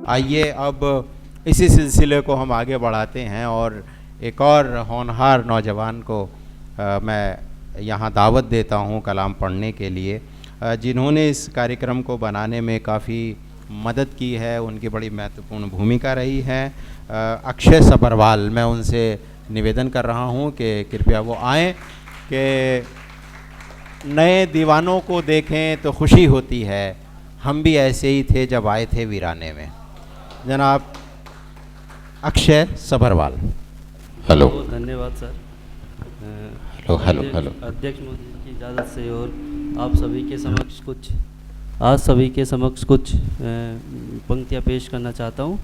आइए अब इसी सिलसिले को हम आगे बढ़ाते हैं और एक और होनहार नौजवान को मैं यहाँ दावत देता हूँ कलाम पढ़ने के लिए, जिन्होंने इस कार्यक्रम को बनाने में काफ़ी मदद की है, उनकी बड़ी महत्वपूर्ण भूमिका रही है। अक्षय सभरवाल, मैं उनसे निवेदन कर रहा हूँ कि कृपया वो आएँ कि नए दीवानों को देखें तो खुशी होती है, हम भी ऐसे ही थे जब आए थे वीराने में। जनाब अक्षय सभरवाल। हेलो, धन्यवाद सर। Hello hello. अध्यक्ष महोदय की इजाज़त से और आप सभी के समक्ष कुछ पंक्तियाँ पेश करना चाहता हूँ।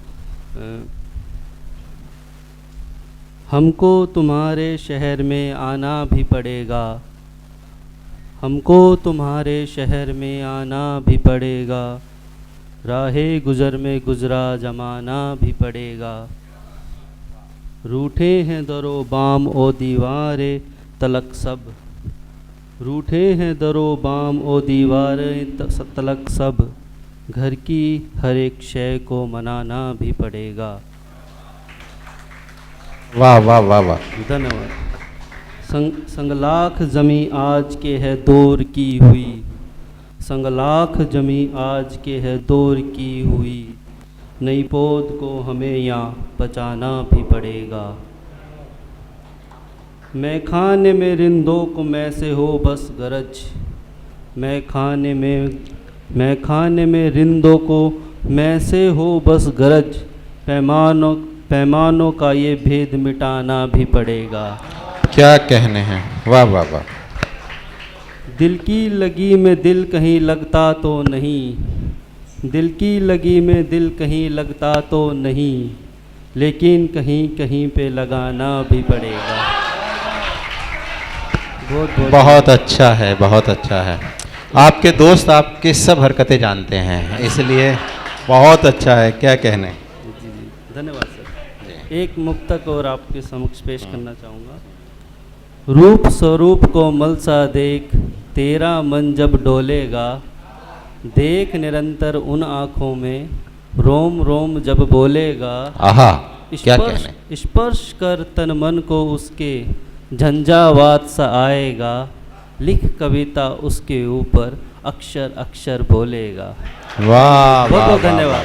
हमको तुम्हारे शहर में आना भी पड़ेगा, हमको तुम्हारे शहर में आना भी पड़ेगा, राहे गुज़र में गुज़रा ज़माना भी पड़ेगा। रूठे हैं दरो बाम ओ दीवारे तलक सब, रूठे हैं दरो बाम ओ दीवारे तलक सब, घर की हर एक शय को मनाना भी पड़ेगा। वाह वाह वाह वाह, धन्यवाद। संगलाख जमी आज के है दौर की हुई, संगलाख जमी आज के है दौर की हुई, नई पौध को हमें यहाँ बचाना भी पड़ेगा। मैं खाने में रिंदों को मैं से हो बस गरज, मैं खाने में रिंदों को मैं से हो बस गरज, पैमानों का ये भेद मिटाना भी पड़ेगा। क्या कहने हैं, वाह वाह वाह। दिल की लगी में दिल कहीं लगता तो नहीं, दिल की लगी में दिल कहीं लगता तो नहीं, लेकिन कहीं कहीं पे लगाना भी पड़ेगा। बहुत अच्छा है, बहुत अच्छा है। आपके दोस्त आपके सब हरकतें जानते हैं, इसलिए बहुत अच्छा है। क्या कहने। जी जी, धन्यवाद सर। एक मुक्तक और आपके समक्ष पेश करना चाहूँगा। रूप स्वरूप को मलसा देख, तेरा मन जब डोलेगा, देख निरंतर उन आँखों में रोम रोम जब बोलेगा। आहा, क्या कहने। स्पर्श कर तन मन को उसके झंझावात सा आएगा, लिख कविता उसके ऊपर अक्षर अक्षर बोलेगा। वाह, बहुत बहुत धन्यवाद।